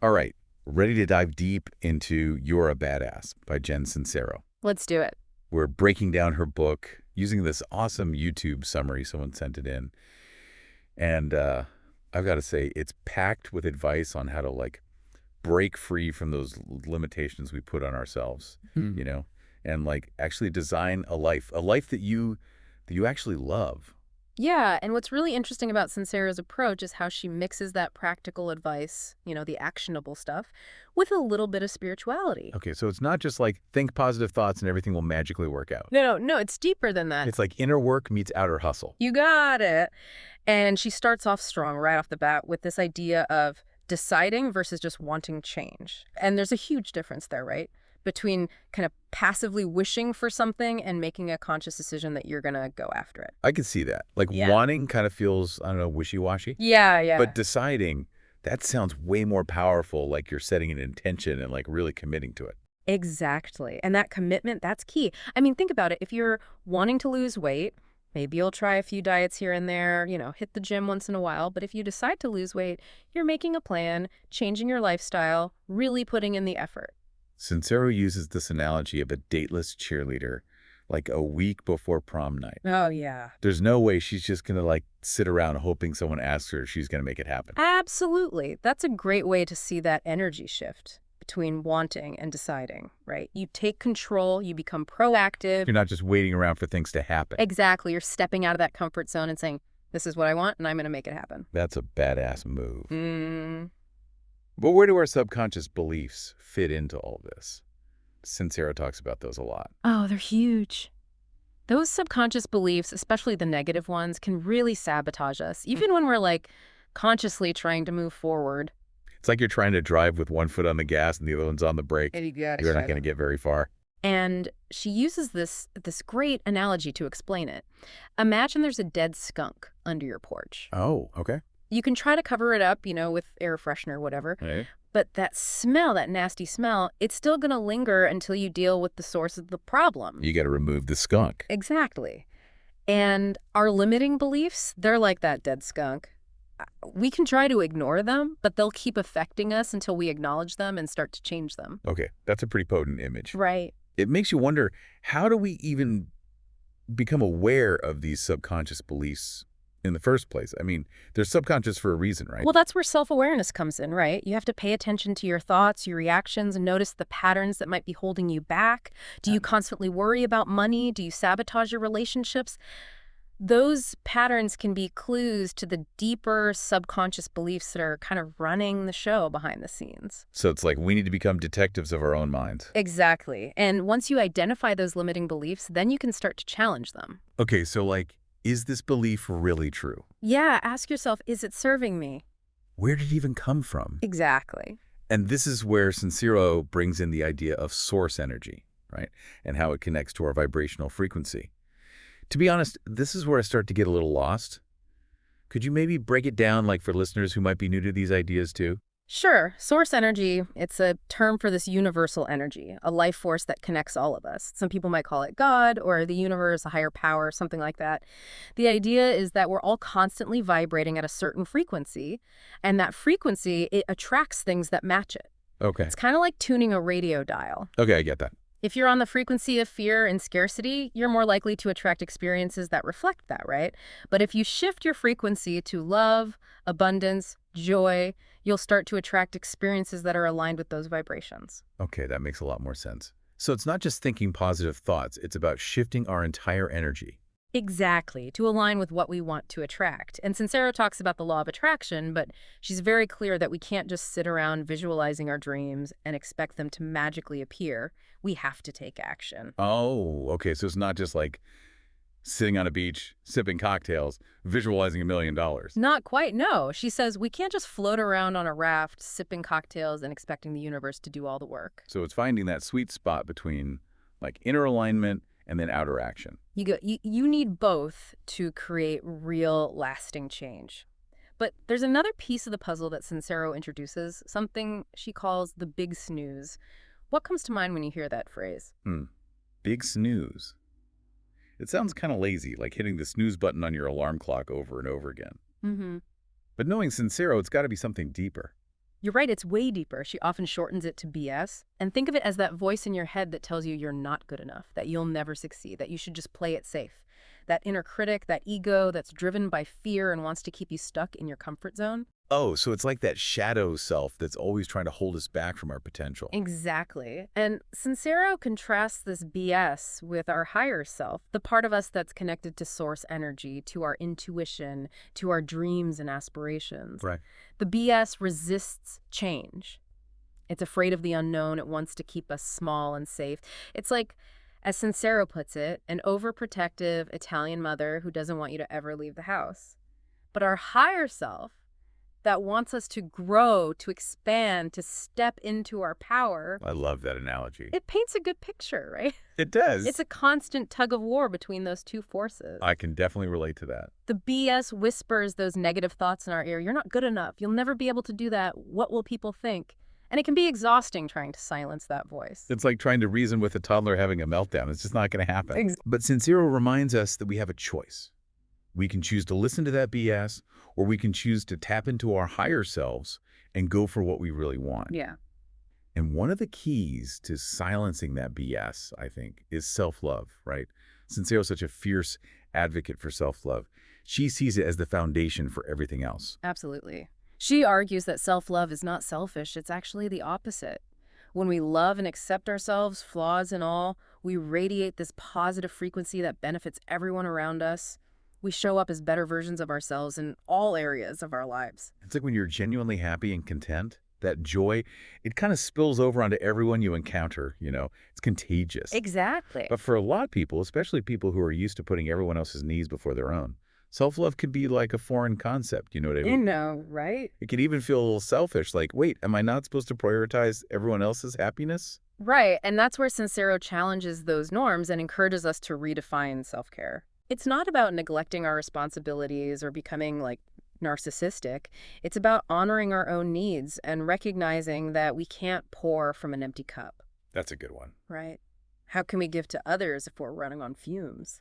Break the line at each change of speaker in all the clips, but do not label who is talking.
All right, ready to dive deep into You're a Badass by Jen Sincero.
Let's do it.
We're breaking down her book using this awesome YouTube summary. Someone sent it in. And I've got to say, it's packed with advice on how to, like, break free from those limitations we put on ourselves,
Hmm.
you know, and, like, actually design a life that you actually love.
Yeah, and what's really interesting about Sincero's approach is how she mixes that practical advice, the actionable stuff, with a little bit of spirituality.
Okay, so it's not just like think positive thoughts and everything will magically work out.
No, it's deeper than that.
It's like inner work meets outer hustle.
You got it. And she starts off strong right off the bat with this idea of deciding versus just wanting change. And there's a huge difference there, right? Between kind of passively wishing for something and making a conscious decision that you're going to go after it.
I can see that. Like
Yeah.
wanting kind of feels, I don't know, wishy-washy.
Yeah, yeah.
But deciding, that sounds way more powerful, like you're setting an intention and like really committing to it.
Exactly. And that commitment, that's key. I mean, think about it. If you're wanting to lose weight, maybe you'll try a few diets here and there, hit the gym once in a while. But if you decide to lose weight, you're making a plan, changing your lifestyle, really putting in the effort.
Sincero uses this analogy of a dateless cheerleader like a week before prom night.
Oh, yeah.
There's no way she's just going to like sit around hoping someone asks her if she's going to make it happen.
Absolutely. That's a great way to see that energy shift between wanting and deciding, right? You take control, you become proactive.
You're not just waiting around for things to happen.
Exactly. You're stepping out of that comfort zone and saying, this is what I want, and I'm going to make it happen.
That's a badass move.
Mm.
But where do our subconscious beliefs fit into all this? Sincero talks about those a lot.
Oh, they're huge. Those subconscious beliefs, especially the negative ones, can really sabotage us, even when we're like consciously trying to move forward.
It's like you're trying to drive with one foot on the gas and the other one's on the brake. You're not going to get very far.
And she uses this great analogy to explain it. Imagine there's a dead skunk under your porch.
Oh, okay.
You can try to cover it up, with air freshener or whatever.
Hey.
But that smell, that nasty smell, it's still going to linger until you deal with the source of the problem.
You got to remove the skunk.
Exactly. And our limiting beliefs, they're like that dead skunk. We can try to ignore them, but they'll keep affecting us until we acknowledge them and start to change them.
Okay, that's a pretty potent image.
Right.
It makes you wonder, how do we even become aware of these subconscious beliefs in the first place? I mean, they're subconscious for a reason, right?
Well, that's where self-awareness comes in, right? You have to pay attention to your thoughts, your reactions, and notice the patterns that might be holding you back. Do you constantly worry about money? Do you sabotage your relationships? Those patterns can be clues to the deeper subconscious beliefs that are kind of running the show behind the scenes.
So it's like we need to become detectives of our own minds.
Exactly. And once you identify those limiting beliefs, then you can start to challenge them.
Okay, so like, is this belief really true?
Yeah, ask yourself, is it serving me?
Where did it even come from?
Exactly.
And this is where Sincero brings in the idea of source energy, right? And how it connects to our vibrational frequency. To be honest, this is where I start to get a little lost. Could you maybe break it down, like for listeners who might be new to these ideas too?
Sure. Source energy, it's a term for this universal energy, a life force that connects all of us. Some people might call it God or the universe, a higher power, something like that. The idea is that we're all constantly vibrating at a certain frequency, and that frequency, it attracts things that match it.
Okay.
It's kind of like tuning a radio dial.
Okay, I get that.
If you're on the frequency of fear and scarcity, you're more likely to attract experiences that reflect that, right? But if you shift your frequency to love, abundance, joy, you'll start to attract experiences that are aligned with those vibrations.
Okay, that makes a lot more sense. So it's not just thinking positive thoughts, it's about shifting our entire energy.
Exactly, to align with what we want to attract. And Sincero talks about the law of attraction, but she's very clear that we can't just sit around visualizing our dreams and expect them to magically appear. We have to take action.
Oh, okay, so it's not just like sitting on a beach, sipping cocktails, visualizing $1 million.
Not quite, no. She says we can't just float around on a raft, sipping cocktails and expecting the universe to do all the work.
So it's finding that sweet spot between like inner alignment and then outer action.
You need both to create real, lasting change. But there's another piece of the puzzle that Sincero introduces, something she calls the big snooze. What comes to mind when you hear that phrase?
Big snooze. It sounds kind of lazy, like hitting the snooze button on your alarm clock over and over again.
Mm-hmm.
But knowing Sincero, it's got to be something deeper.
You're right, it's way deeper. She often shortens it to BS. And think of it as that voice in your head that tells you you're not good enough, that you'll never succeed, that you should just play it safe. That inner critic, that ego that's driven by fear and wants to keep you stuck in your comfort zone.
Oh, so it's like that shadow self that's always trying to hold us back from our potential.
Exactly. And Sincero contrasts this BS with our higher self, the part of us that's connected to source energy, to our intuition, to our dreams and aspirations.
Right.
The BS resists change. It's afraid of the unknown. It wants to keep us small and safe. It's like, as Sincero puts it, an overprotective Italian mother who doesn't want you to ever leave the house. But our higher self, that wants us to grow, to expand, to step into our power,
I love that analogy.
it paints a good picture, right?
It does.
It's a constant tug of war between those two forces.
I can definitely relate to that.
The BS whispers those negative thoughts in our ear. You're not good enough. You'll never be able to do that. What will people think? And it can be exhausting trying to silence that voice.
It's like trying to reason with a toddler having a meltdown. It's just not going to happen.
Ex-
But Sincero reminds us that we have a choice. We can choose to listen to that BS, or we can choose to tap into our higher selves and go for what we really want.
Yeah.
And one of the keys to silencing that BS, I think, is self-love, right? Sincero is such a fierce advocate for self-love. She sees it as the foundation for everything else.
Absolutely. She argues that self-love is not selfish. It's actually the opposite. When we love and accept ourselves, flaws and all, we radiate this positive frequency that benefits everyone around us. We show up as better versions of ourselves in all areas of our lives.
It's like when you're genuinely happy and content, that joy, it kind of spills over onto everyone you encounter, It's contagious.
Exactly.
But for a lot of people, especially people who are used to putting everyone else's needs before their own, self-love could be like a foreign concept, you know what I mean?
Right?
It could even feel a little selfish, like, wait, am I not supposed to prioritize everyone else's happiness?
Right, and that's where Sincero challenges those norms and encourages us to redefine self-care. It's not about neglecting our responsibilities or becoming, narcissistic. It's about honoring our own needs and recognizing that we can't pour from an empty cup,
That's a good one.
right? How can we give to others if we're running on fumes?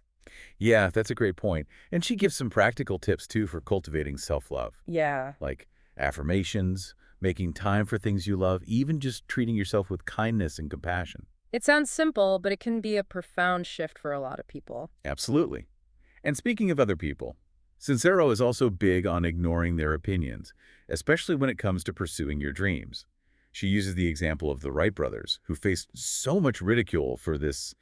Yeah, that's a great point. And she gives some practical tips, too, for cultivating self-love,
Yeah.
like affirmations, making time for things you love, even just treating yourself with kindness and compassion.
It sounds simple, but it can be a profound shift for a lot of people.
Absolutely. And speaking of other people, Sincero is also big on ignoring their opinions, especially when it comes to pursuing your dreams. She uses the example of the Wright brothers, who faced so much ridicule for this,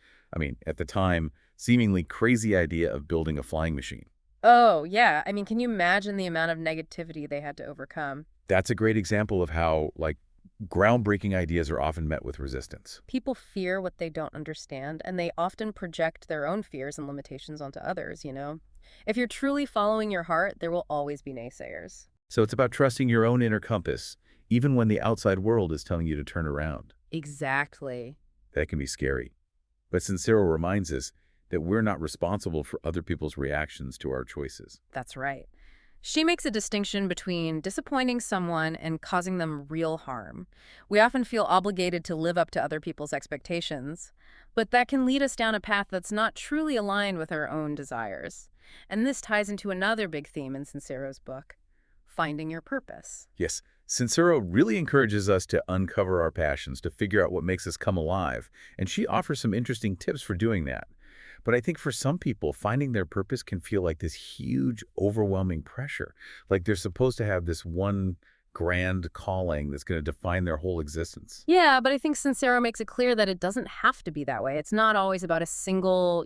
at the time, seemingly crazy idea of building a flying machine.
Oh, yeah. I mean, can you imagine the amount of negativity they had to overcome?
That's a great example of how, groundbreaking ideas are often met with resistance.
People fear what they don't understand, and they often project their own fears and limitations onto others. If you're truly following your heart, there will always be naysayers.
So it's about trusting your own inner compass, even when the outside world is telling you to turn around.
Exactly.
That can be scary. But Sincero reminds us that we're not responsible for other people's reactions to our choices.
That's right. She makes a distinction between disappointing someone and causing them real harm. We often feel obligated to live up to other people's expectations, but that can lead us down a path that's not truly aligned with our own desires. And this ties into another big theme in Sincero's book, finding your purpose.
Yes, Sincero really encourages us to uncover our passions, to figure out what makes us come alive, and she offers some interesting tips for doing that. But I think for some people, finding their purpose can feel like this huge, overwhelming pressure. Like they're supposed to have this one grand calling that's going to define their whole existence.
Yeah, but I think Sincero makes it clear that it doesn't have to be that way. It's not always about a single,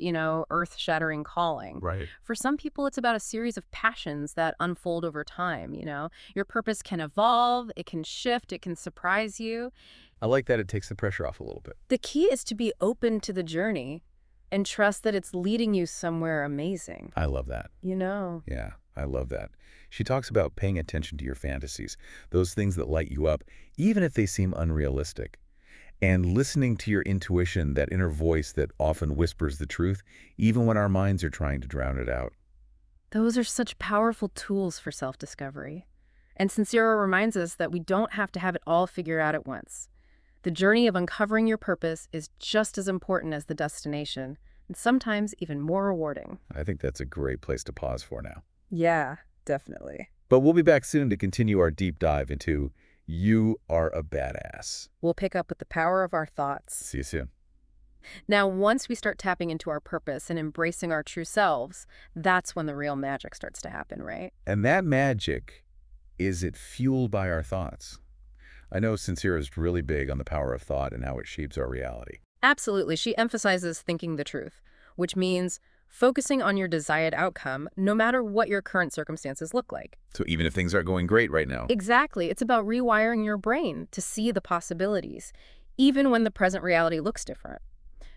earth-shattering calling.
Right.
For some people, it's about a series of passions that unfold over time. Your purpose can evolve, it can shift, it can surprise you.
I like that it takes the pressure off a little bit.
The key is to be open to the journey and trust that it's leading you somewhere amazing.
I love that. Yeah, I love that. She talks about paying attention to your fantasies, those things that light you up, even if they seem unrealistic. And listening to your intuition, that inner voice that often whispers the truth, even when our minds are trying to drown it out.
Those are such powerful tools for self-discovery. And Sincero reminds us that we don't have to have it all figured out at once. The journey of uncovering your purpose is just as important as the destination, and sometimes even more rewarding.
I think that's a great place to pause for now.
Yeah, definitely.
But we'll be back soon to continue our deep dive into You are a badass.
We'll pick up with the power of our thoughts.
See you soon.
Now, once we start tapping into our purpose and embracing our true selves, that's when the real magic starts to happen, right?
And that magic, is it fueled by our thoughts? I know Sincero is really big on the power of thought and how it shapes our reality.
Absolutely. She emphasizes thinking the truth, which means focusing on your desired outcome, no matter what your current circumstances look like.
So even if things aren't going great right now.
Exactly. It's about rewiring your brain to see the possibilities, even when the present reality looks different.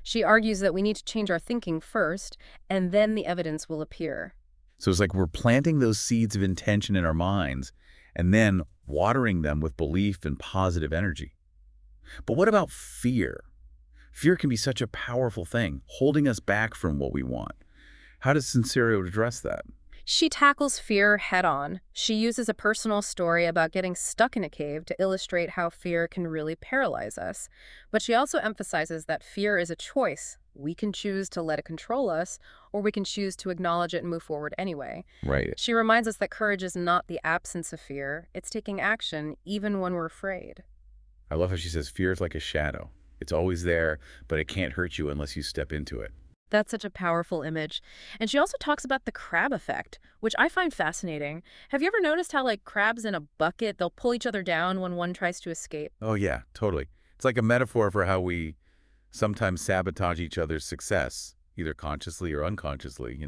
She argues that we need to change our thinking first, and then the evidence will appear.
So it's like we're planting those seeds of intention in our minds and then watering them with belief and positive energy. But what about fear? Fear can be such a powerful thing, holding us back from what we want. How does Sincero address that?
She tackles fear head-on. She uses a personal story about getting stuck in a cave to illustrate how fear can really paralyze us. But she also emphasizes that fear is a choice. We can choose to let it control us, or we can choose to acknowledge it and move forward anyway.
Right.
She reminds us that courage is not the absence of fear. It's taking action, even when we're afraid.
I love how she says fear is like a shadow. It's always there, but it can't hurt you unless you step into it.
That's such a powerful image. And she also talks about the crab effect, which I find fascinating. Have you ever noticed how, like, crabs in a bucket, they'll pull each other down when one tries to escape?
Oh, yeah, totally. It's like a metaphor for how we sometimes sabotage each other's success, either consciously or unconsciously.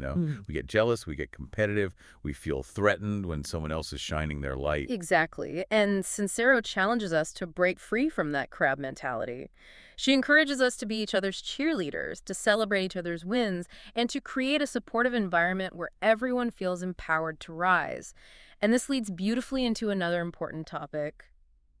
We get jealous, we get competitive, we feel threatened when someone else is shining their light.
Exactly. And Sincero challenges us to break free from that crab mentality. She encourages us to be each other's cheerleaders, to celebrate each other's wins, and to create a supportive environment where everyone feels empowered to rise. And this leads beautifully into another important topic: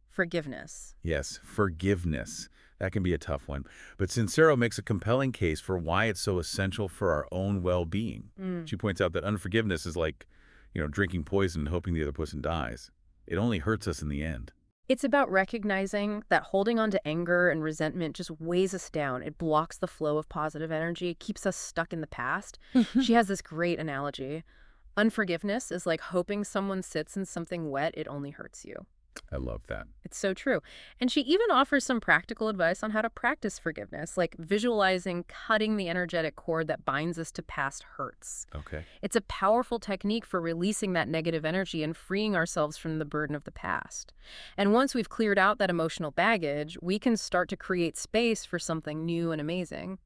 forgiveness.
Yes, forgiveness. That can be a tough one. But Sincero makes a compelling case for why it's so essential for our own well-being. She points out that unforgiveness is like, drinking poison and hoping the other person dies. It only hurts us in the end.
It's about recognizing that holding on to anger and resentment just weighs us down. It blocks the flow of positive energy, it keeps us stuck in the past. She has this great analogy. Unforgiveness is like hoping someone sits in something wet, it only hurts you.
I love that.
It's so true. And she even offers some practical advice on how to practice forgiveness, like visualizing cutting the energetic cord that binds us to past hurts.
Okay.
It's a powerful technique for releasing that negative energy and freeing ourselves from the burden of the past. And once we've cleared out that emotional baggage, we can start to create space for something new and amazing.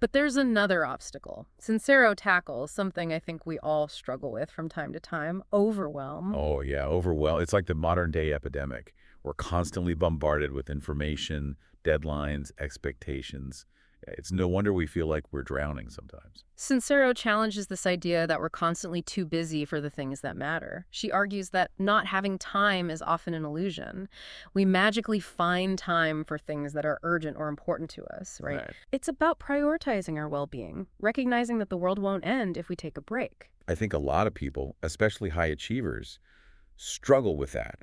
But there's another obstacle. Sincero tackles something I think we all struggle with from time to time: overwhelm.
Oh, yeah, overwhelmed. It's like the modern day epidemic. We're constantly bombarded with information, deadlines, expectations. It's no wonder we feel like we're drowning sometimes.
Sincero challenges this idea that we're constantly too busy for the things that matter. She argues that not having time is often an illusion. We magically find time for things that are urgent or important to us, right? It's about prioritizing our well-being, recognizing that the world won't end if we take a break.
I think a lot of people, especially high achievers, struggle with that,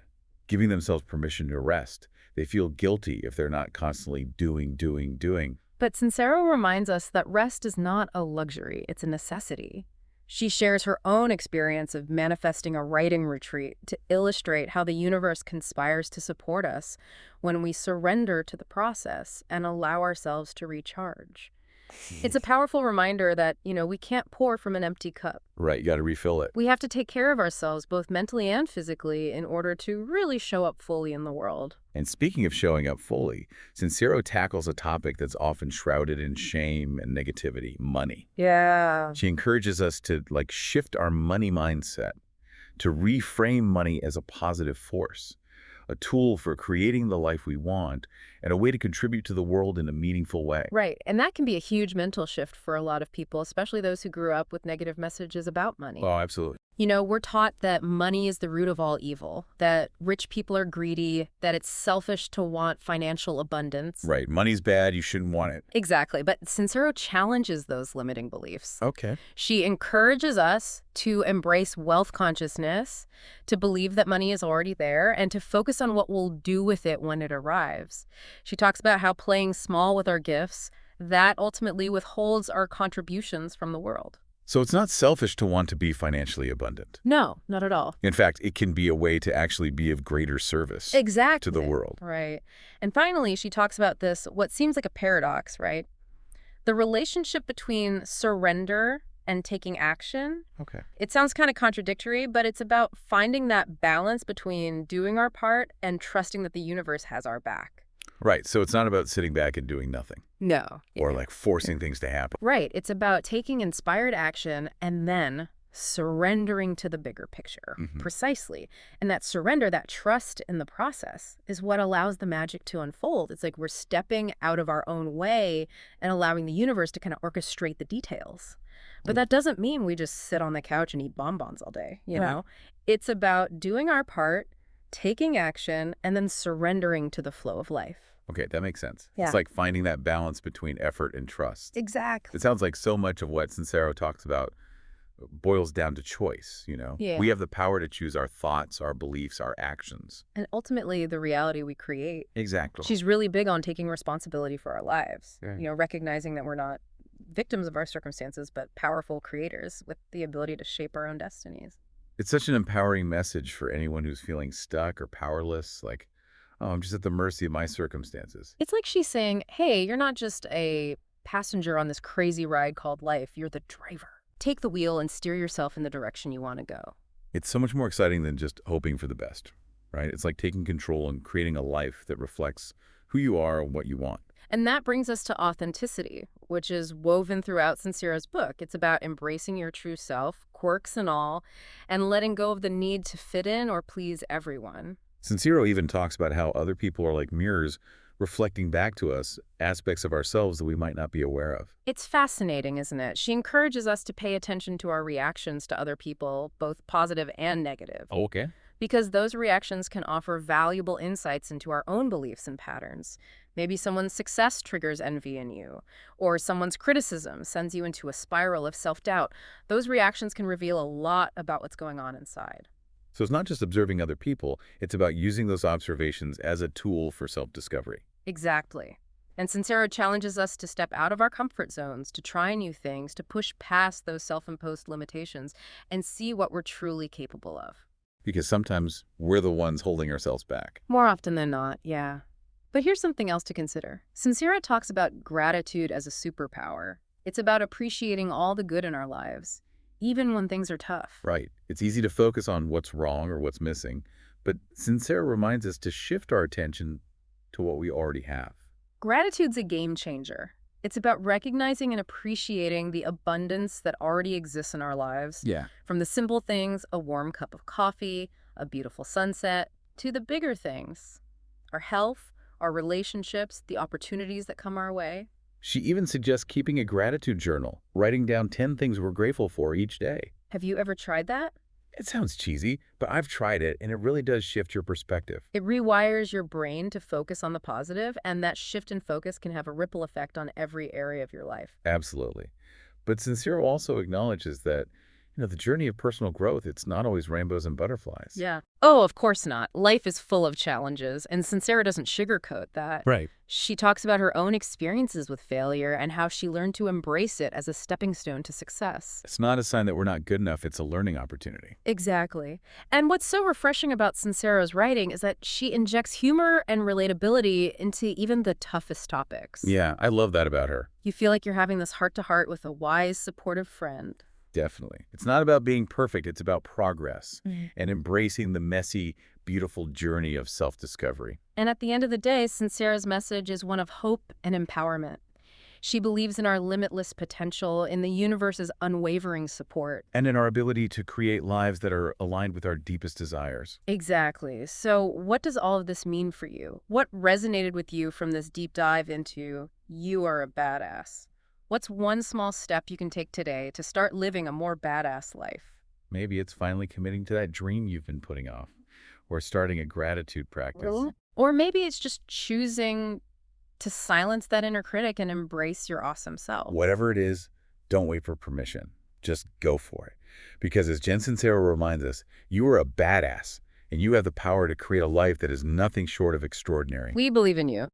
giving themselves permission to rest. They feel guilty if they're not constantly doing.
But Sincero reminds us that rest is not a luxury, it's a necessity. She shares her own experience of manifesting a writing retreat to illustrate how the universe conspires to support us when we surrender to the process and allow ourselves to recharge. It's a powerful reminder that, we can't pour from an empty cup.
Right, you got to refill it.
We have to take care of ourselves, both mentally and physically, in order to really show up fully in the world.
And speaking of showing up fully, Sincero tackles a topic that's often shrouded in shame and negativity: money.
Yeah.
She encourages us to shift our money mindset, to reframe money as a positive force, a tool for creating the life we want, and a way to contribute to the world in a meaningful way.
Right. And that can be a huge mental shift for a lot of people, especially those who grew up with negative messages about money.
Oh, absolutely.
We're taught that money is the root of all evil, that rich people are greedy, that it's selfish to want financial abundance.
Right. Money's bad. You shouldn't want it.
Exactly. But Sincero challenges those limiting beliefs.
Okay.
She encourages us to embrace wealth consciousness, to believe that money is already there, and to focus on what we'll do with it when it arrives. She talks about how playing small with our gifts, that ultimately withholds our contributions from the world.
So it's not selfish to want to be financially abundant.
No, not at all.
In fact, it can be a way to actually be of greater service to the
Exactly.
world.
Right. And finally, she talks about this, what seems like a paradox, right? The relationship between surrender and taking action.
Okay.
It sounds kind of contradictory, but it's about finding that balance between doing our part and trusting that the universe has our back.
Right. So it's not about sitting back and doing nothing
No.
or like forcing things to happen.
Right. It's about taking inspired action and then surrendering to the bigger picture. Precisely. And that surrender, that trust in the process is what allows the magic to unfold. It's like we're stepping out of our own way and allowing the universe to kind of orchestrate the details. But that doesn't mean we just sit on the couch and eat bonbons all day, you know? It's about doing our part, taking action, and then surrendering to the flow of life.
Okay, that makes sense.
Yeah.
It's like finding that balance between effort and trust.
Exactly.
It sounds like so much of what Sincero talks about boils down to choice, you know?
Yeah.
We have the power to choose our thoughts, our beliefs, our actions.
And ultimately, the reality we create.
Exactly.
She's really big on taking responsibility for our lives,
Yeah.
you know, recognizing that we're not victims of our circumstances, but powerful creators with the ability to shape our own destinies.
It's such an empowering message for anyone who's feeling stuck or powerless, like, oh, I'm just at the mercy of my circumstances.
It's like she's saying, hey, you're not just a passenger on this crazy ride called life, you're the driver. Take the wheel and steer yourself in the direction you want to go.
It's so much more exciting than just hoping for the best, right? It's like taking control and creating a life that reflects who you are and what you want.
And that brings us to authenticity, which is woven throughout Sincero's book. It's about embracing your true self, quirks and all, and letting go of the need to fit in or please everyone.
Sincero even talks about how other people are like mirrors reflecting back to us aspects of ourselves that we might not be aware of.
It's fascinating, isn't it? She encourages us to pay attention to our reactions to other people, both positive and negative.
Okay.
Because those reactions can offer valuable insights into our own beliefs and patterns. Maybe someone's success triggers envy in you, or someone's criticism sends you into a spiral of self-doubt. Those reactions can reveal a lot about what's going on inside.
So it's not just observing other people, it's about using those observations as a tool for self-discovery.
Exactly. And Sincero challenges us to step out of our comfort zones, to try new things, to push past those self-imposed limitations, and see what we're truly capable of.
Because sometimes we're the ones holding ourselves back.
More often than not, yeah. But here's something else to consider. Sincero talks about gratitude as a superpower. It's about appreciating all the good in our lives, even when things are tough.
Right. It's easy to focus on what's wrong or what's missing, but Sincero reminds us to shift our attention to what we already have.
Gratitude's a game changer. It's about recognizing and appreciating the abundance that already exists in our lives.
Yeah.
From the simple things, a warm cup of coffee, a beautiful sunset, to the bigger things, our health, our relationships, the opportunities that come our way.
She even suggests keeping a gratitude journal, writing down 10 things we're grateful for each day.
Have you ever tried that?
It sounds cheesy, but I've tried it, and it really does shift your perspective.
It rewires your brain to focus on the positive, and that shift in focus can have a ripple effect on every area of your life.
Absolutely. But Sincero also acknowledges that, the journey of personal growth, it's not always rainbows and butterflies.
Yeah. Oh, of course not. Life is full of challenges, and Sincero doesn't sugarcoat that.
Right.
She talks about her own experiences with failure and how she learned to embrace it as a stepping stone to success.
It's not a sign that we're not good enough, it's a learning opportunity.
Exactly. And what's so refreshing about Sincero's writing is that she injects humor and relatability into even the toughest topics.
Yeah, I love that about her.
You feel like you're having this heart-to-heart with a wise, supportive friend.
Definitely. It's not about being perfect, it's about progress and embracing the messy, beautiful journey of self-discovery.
And at the end of the day, Sincero's message is one of hope and empowerment. She believes in our limitless potential, in the universe's unwavering support.
And in our ability to create lives that are aligned with our deepest desires.
Exactly. So what does all of this mean for you? What resonated with you from this deep dive into you are a badass? What's one small step you can take today to start living a more badass life?
Maybe it's finally committing to that dream you've been putting off, or starting a gratitude practice.
Or maybe it's just choosing to silence that inner critic and embrace your awesome self.
Whatever it is, don't wait for permission. Just go for it. Because as Jen Sincero reminds us, you are a badass, and you have the power to create a life that is nothing short of extraordinary.
We believe in you.